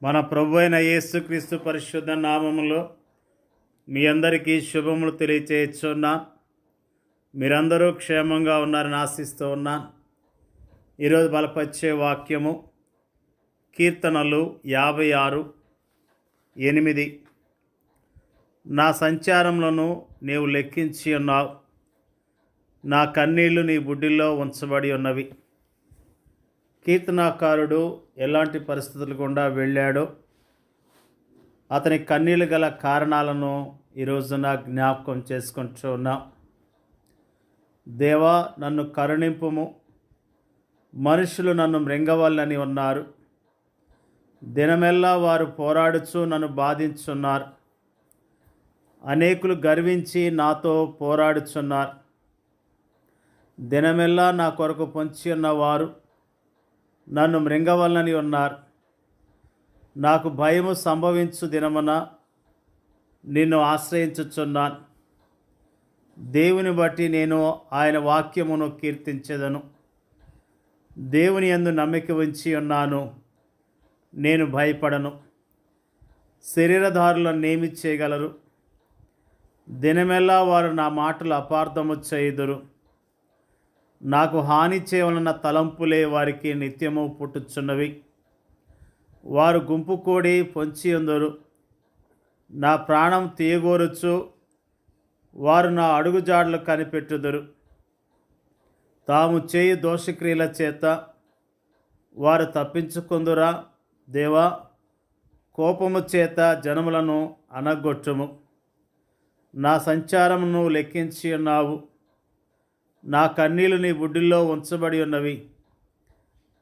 మన ప్రభు అయిన యేసుక్రీస్తు పరిశుద్ధ నామములో మీ అందరికీ శుభములు తెలియచేస్తున్నా. మీరందరూ క్షేమంగా ఉన్నారని ఆశిస్తూ ఉన్నాను. ఈరోజు బలపరిచే వాక్యము కీర్తనలు 56:8. నా సంచారములను నీవు లెక్కించి ఉన్నావు, నా కన్నీళ్లు నీ బుడ్డిలో ఉంచబడి ఉన్నవి. కీర్తనాకారుడు ఎలాంటి పరిస్థితులు గుండా వెళ్ళాడో, అతని కన్నీళ్ళు గల కారణాలను ఈరోజున జ్ఞాపకం చేసుకుంటూ ఉన్నాం. దేవా, నన్ను కరుణింపుము, మనుషులు నన్ను మృంగవల్లని ఉన్నారు. దినమెల్లా వారు పోరాడుచు నన్ను బాధించున్నారు. అనేకులు గర్వించి నాతో పోరాడుచున్నారు. దినమెల్లా నా కొరకు పొంచి ఉన్నవారు నన్ను మృంగవల్లని ఉన్నారు. నాకు భయము సంభవించు దినమున నిన్ను ఆశ్రయించుచున్నాను. దేవుని బట్టి నేను ఆయన వాక్యమును కీర్తించెదను. దేవుని యందు నమ్మిక ఉంచి ఉన్నాను, నేను భయపడను. శరీరధారులను నేమి చేయగలరు? దినమెల్లా వారు నా మాటలు అపార్థము చేయుదురు. నాకు హాని చేయవలన తలంపులే వారికి నిత్యము పుట్టుచున్నవి. వారు గుంపు కూడి పొంచి ఉందరు. నా ప్రాణం తీయగోరుచు వారు నా అడుగుజాడలు కనిపెట్టుదురు. తాము చేయు దోషక్రియల చేత వారు తప్పించుకుందురా. దేవా, కోపము చేత జనములను అనగొట్టుము. నా సంచారమును లెక్కించి ఉన్నావు, నా కన్నీళ్లు నీ బుడ్డిలో ఉంచబడి ఉన్నవి.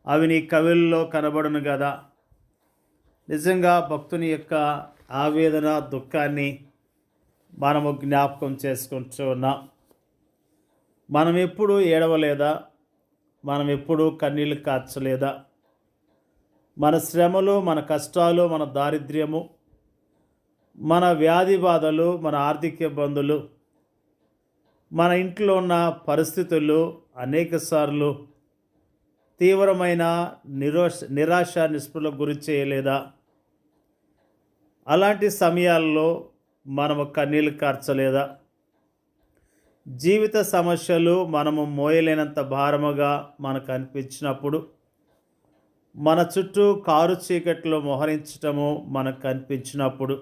అవి నీ కవిల్లో కనబడును కదా. నిజంగా భక్తుని యొక్క ఆవేదన, దుఃఖాన్ని మనము జ్ఞాపకం చేసుకుంటూ ఉన్నాం. మనం ఎప్పుడు ఏడవలేదా? మనం ఎప్పుడు కన్నీళ్ళు కార్చలేదా? మన శ్రమలు, మన కష్టాలు, మన దారిద్ర్యము, మన వ్యాధి బాధలు, మన ఆర్థిక ఇబ్బందులు, మన ఇంట్లో ఉన్న పరిస్థితులు అనేకసార్లు తీవ్రమైన నిరాశ నిస్పృహలకు గురి చేయలేదా? అలాంటి సమయాల్లో మనము కన్నీళ్ళు కార్చలేదా? జీవిత సమస్యలు మనము మోయలేనంత భారముగా మనకు అనిపించినప్పుడు, మన చుట్టూ కారు చీకట్లో మోహరించటము మనకు కనిపించినప్పుడు,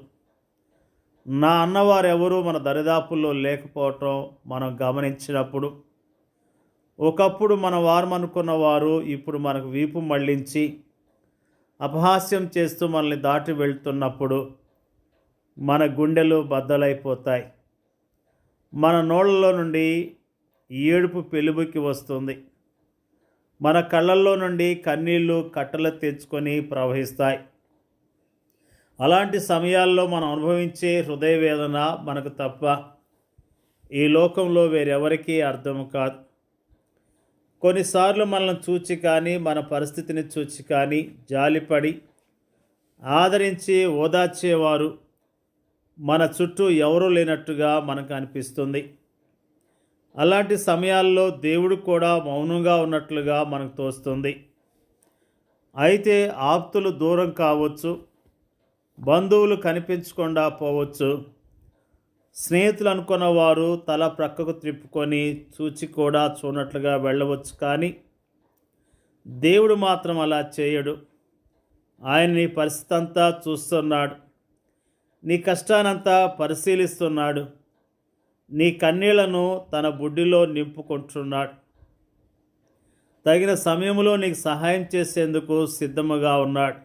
నా అన్నవారు ఎవరు మన దరిదాపుల్లో లేకపోవటం మనం గమనించినప్పుడు, ఒకప్పుడు మన వారు అనుకున్న వారు ఇప్పుడు మనకు వీపు మళ్ళించి అపహాస్యం చేస్తూ మనల్ని దాటి వెళ్తున్నప్పుడు మన గుండెలు బద్దలైపోతాయి. మన నోళ్ళలో నుండి ఏడుపు పెలుబుకి వస్తుంది. మన కళ్ళల్లో నుండి కన్నీళ్లు కట్టలు తెచ్చుకొని ప్రవహిస్తాయి. అలాంటి సమయాల్లో మనం అనుభవించే హృదయ వేదన మనకు తప్ప ఈ లోకంలో వేరెవరికీ అర్థం కాదు. కొన్నిసార్లు మనల్ని చూచి కానీ, మన పరిస్థితిని చూచి కానీ జాలిపడి ఆదరించి ఓదార్చేవారు మన చుట్టూ ఎవరూ లేనట్టుగా మనకు అనిపిస్తుంది. అలాంటి సమయాల్లో దేవుడు కూడా మౌనంగా ఉన్నట్లుగా మనకు తోస్తుంది. అయితే ఆప్తులు దూరం కావచ్చు, బంధువులు కనిపించకుండా పోవచ్చు, స్నేహితులు అనుకున్న వారు తల ప్రక్కకు త్రిప్పుకొని చూచి కూడా చూడనట్లుగా వెళ్ళవచ్చు. కానీ దేవుడు మాత్రం అలా చేయడు. ఆయన నీ పరిస్థితి అంతా చూస్తున్నాడు, నీ కష్టానంతా పరిశీలిస్తున్నాడు, నీ కన్నీళ్లను తన బుడ్డిలో నింపుకుంటున్నాడు. తగిన సమయంలో నీకు సహాయం చేసేందుకు సిద్ధముగా ఉన్నాడు.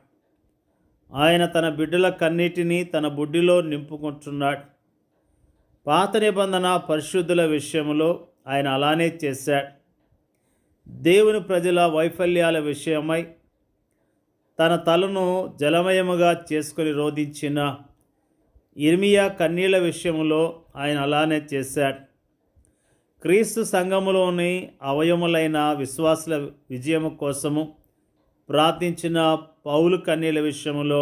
ఆయన తన బిడ్డల కన్నీటిని తన బుడ్డిలో నింపుకుంటున్నాడు. పాత నిబంధన పరిశుద్ధుల విషయంలో ఆయన అలానే చేశాడు. దేవుని ప్రజల వైఫల్యాల విషయమై తన తలను జలమయముగా చేసుకొని రోధించిన ఇర్మియా కన్నీళ్ల విషయంలో ఆయన అలానే చేశాడు. క్రీస్తు సంఘములోని అవయములైన విశ్వాసుల విజయము కోసము ప్రార్థించిన పౌలు కన్నీళ్ల విషయంలో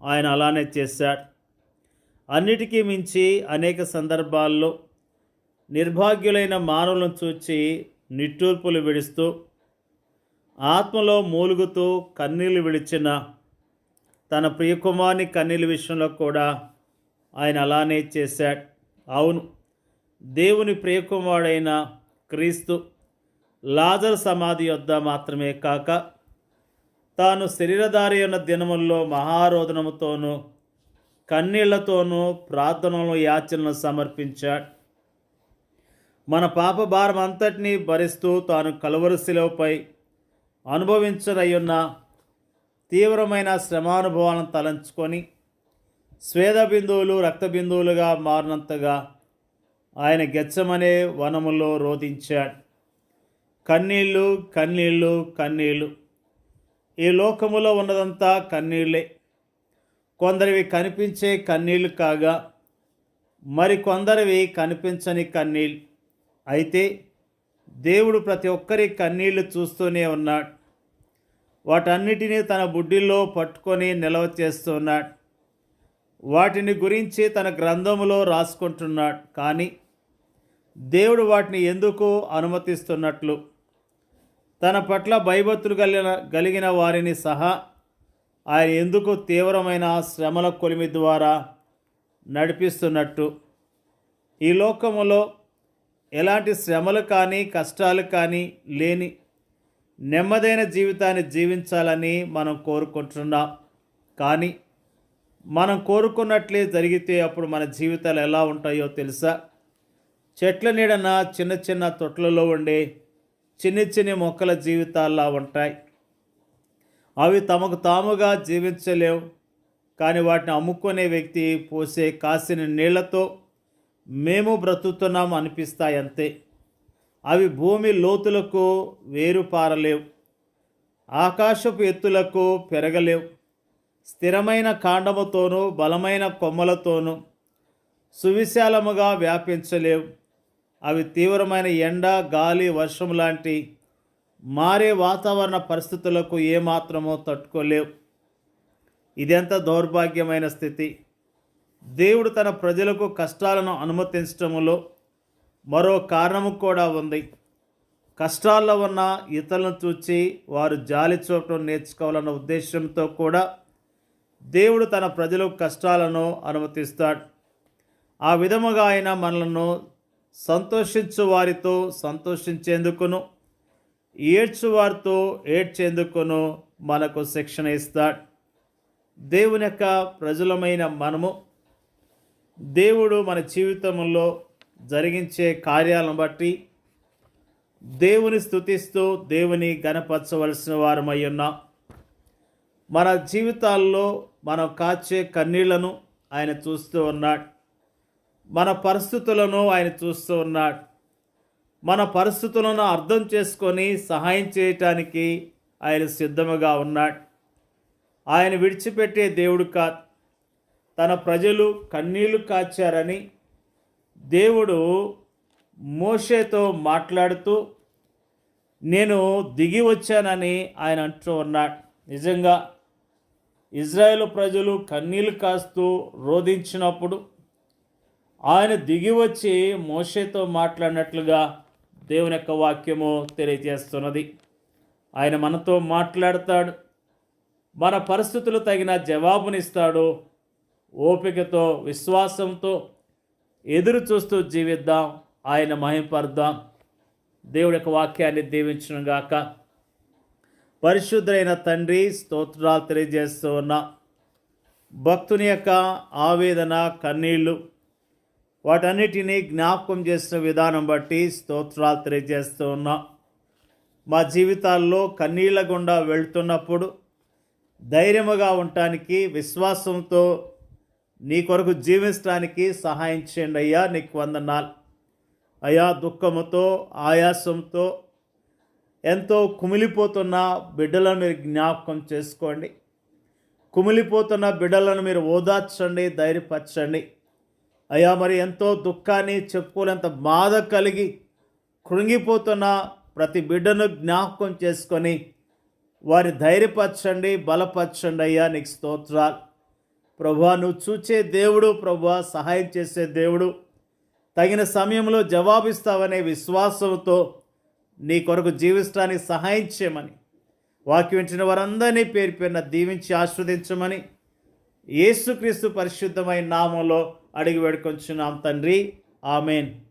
ఆయన అలానే చేశాడు. అన్నిటికీ మించి అనేక సందర్భాల్లో నిర్భాగ్యులైన మానవులను చూచి నిట్టూర్పులు విడుస్తూ ఆత్మలో మూలుగుతూ కన్నీళ్లు విడిచిన తన ప్రియకుమారుని కన్నీళ్ళ విషయంలో కూడా ఆయన అలానే చేశాడు. అవును, దేవుని ప్రియకుమారుడైన క్రీస్తు లాజరు సమాధి యొద్ద మాత్రమే కాక తాను శరీరధారి ఉన్న దినముల్లో మహారోదనముతోనూ కన్నీళ్లతోనూ ప్రార్థనలు యాచనలు సమర్పించాడు. మన పాప భారం అంతటినీ భరిస్తూ తాను కలువరి శిలువపై అనుభవించనయ్యున్న తీవ్రమైన శ్రమానుభవాలను తలంచుకొని స్వేద బిందువులు రక్త బిందువులుగా మారినంతగా ఆయన గెత్సెమనే వనములో రోదించాడు. కన్నీళ్ళు కన్నీళ్ళు కన్నీళ్ళు. ఈ లోకములో ఉన్నదంతా కన్నీళ్ళే. కొందరివి కనిపించే కన్నీళ్లు కాగా మరికొందరివి కనిపించని కన్నీళ్ళు. అయితే దేవుడు ప్రతి ఒక్కరి కన్నీళ్లు చూస్తూనే ఉన్నాడు. వాటన్నిటినీ తన బుడ్డిలో పట్టుకొని నిల్వ చేస్తున్నాడు. వాటిని గురించి తన గ్రంథములో రాసుకుంటున్నాడు. కానీ దేవుడు వాటిని ఎందుకు అనుమతిస్తున్నట్లు, తన పట్ల భయభక్తులు కలిగిన వారిని సహా ఆయన ఎందుకు తీవ్రమైన శ్రమల కొలిమి ద్వారా నడిపిస్తున్నట్టు, ఈ లోకములో ఎలాంటి శ్రమలు కానీ కష్టాలు కానీ లేని నెమ్మదైన జీవితాన్ని జీవించాలని మనం కోరుకుంటున్నాం. కానీ మనం కోరుకున్నట్లే జరిగితే అప్పుడు మన జీవితాలు ఎలా ఉంటాయో తెలుసా? చెట్ల నీడన చిన్న చిన్న తొట్లలో ఉండే చిన్ని చిన్ని మొక్కల జీవితాల్లా ఉంటాయి. అవి తమకు తాముగా జీవించలేవు. కానీ వాటిని అమ్ముకునే వ్యక్తి పోసే కాసిన నీళ్లతో మేము బ్రతుకుతున్నాం అనిపిస్తాయి అంతే. అవి భూమి లోతులకు వేరుపారలేవు, ఆకాశపు ఎత్తులకు పెరగలేవు. స్థిరమైన కాండముతోనూ బలమైన కొమ్మలతోనూ సువిశాలముగా వ్యాపించలేవు. అవి తీవ్రమైన ఎండ, గాలి, వర్షం లాంటి మారే వాతావరణ పరిస్థితులకు ఏమాత్రమో తట్టుకోలేవు. ఇదెంత దౌర్భాగ్యమైన స్థితి! దేవుడు తన ప్రజలకు కష్టాలను అనుమతించడంలో మరో కారణము కూడా ఉంది. కష్టాల్లో ఉన్న ఇతరులను చూచి వారు జాలి చూపడం నేర్చుకోవాలన్న ఉద్దేశంతో కూడా దేవుడు తన ప్రజలకు కష్టాలను అనుమతిస్తాడు. ఆ విధముగా ఆయన మనలను సంతోషించు వారితో సంతోషించేందుకును, ఏడ్చు వారితో ఏడ్చేందుకును మనకు శిక్షణ ఇస్తాడు. దేవుని యొక్క ప్రజలమైన మనము దేవుడు మన జీవితంలో జరిగించే కార్యాలను బట్టి దేవుని స్తుతిస్తూ దేవుని గణపరచవలసిన వారమై ఉన్నాం. మన జీవితాల్లో మనం కాచే కన్నీళ్లను ఆయన చూస్తూ ఉన్నాడు. మన పరిస్థితులను ఆయన చూస్తూ ఉన్నాడు. మన పరిస్థితులను అర్థం చేసుకొని సహాయం చేయటానికి ఆయన సిద్ధముగా ఉన్నాడు. ఆయన విడిచిపెట్టే దేవుడు కాదు. తన ప్రజలు కన్నీళ్లు కాచారని దేవుడు మోషేతో మాట్లాడుతూ నేను దిగి వచ్చానని ఆయన అంటూ ఉన్నాడు. నిజంగా ఇజ్రాయేలు ప్రజలు కన్నీళ్లు కాస్తూ రోధించినప్పుడు ఆయన దిగి వచ్చి మోషేతో మాట్లాడినట్లుగా దేవుని యొక్క వాక్యము తెలియజేస్తున్నది. ఆయన మనతో మాట్లాడతాడు. మన పరిస్థితులు తగిన జవాబునిస్తాడు. ఓపికతో విశ్వాసంతో ఎదురు చూస్తూ జీవిద్దాం, ఆయన మహింపరుద్దాం. దేవుడి యొక్క వాక్యాన్ని దీవించును గాక. పరిశుద్ధులైన తండ్రి, స్తోత్రాలు తెలియజేస్తూ ఉన్నా. భక్తుని యొక్క ఆవేదన, కన్నీళ్ళు వాటన్నిటినీ జ్ఞాపకం చేసిన విధానం బట్టి స్తోత్రాలు తెలియజేస్తూ ఉన్నా. మా జీవితాల్లో కన్నీళ్ల గుండా వెళ్తున్నప్పుడు ధైర్యముగా ఉండటానికి, విశ్వాసంతో నీ కొరకు జీవించడానికి సహాయం చేయండి అయ్యా. నీకు వందనాలు అయ్యా. దుఃఖముతో, ఆయాసంతో ఎంతో కుమిలిపోతున్న బిడ్డలను మీరు జ్ఞాపకం చేసుకోండి. కుమిలిపోతున్న బిడ్డలను మీరు ఓదార్చండి, ధైర్యపరచండి అయ్యా. మరి ఎంతో దుఃఖాన్ని చెప్పుకోలేంత బాధ కలిగి కృంగిపోతున్న ప్రతి బిడ్డను జ్ఞాపకం చేసుకొని వారి ధైర్యపరచండి, బలపరచండి అయ్యా. నీకు స్తోత్రాలు ప్రభువా. నువ్వు చూచే దేవుడు ప్రభువా, సహాయం చేసే దేవుడు, తగిన సమయంలో జవాబిస్తావనే విశ్వాసంతో నీ కొరకు జీవించడానికి సహాయం చేయమని, వాక్యం వింటున్న వారందరినీ పేరు పేరున దీవించి ఆస్వాదించమని యేసుక్రీస్తు పరిశుద్ధమైన నామంలో అడిగి వేడుకొంచున్నాం తండ్రి. ఆమెన్.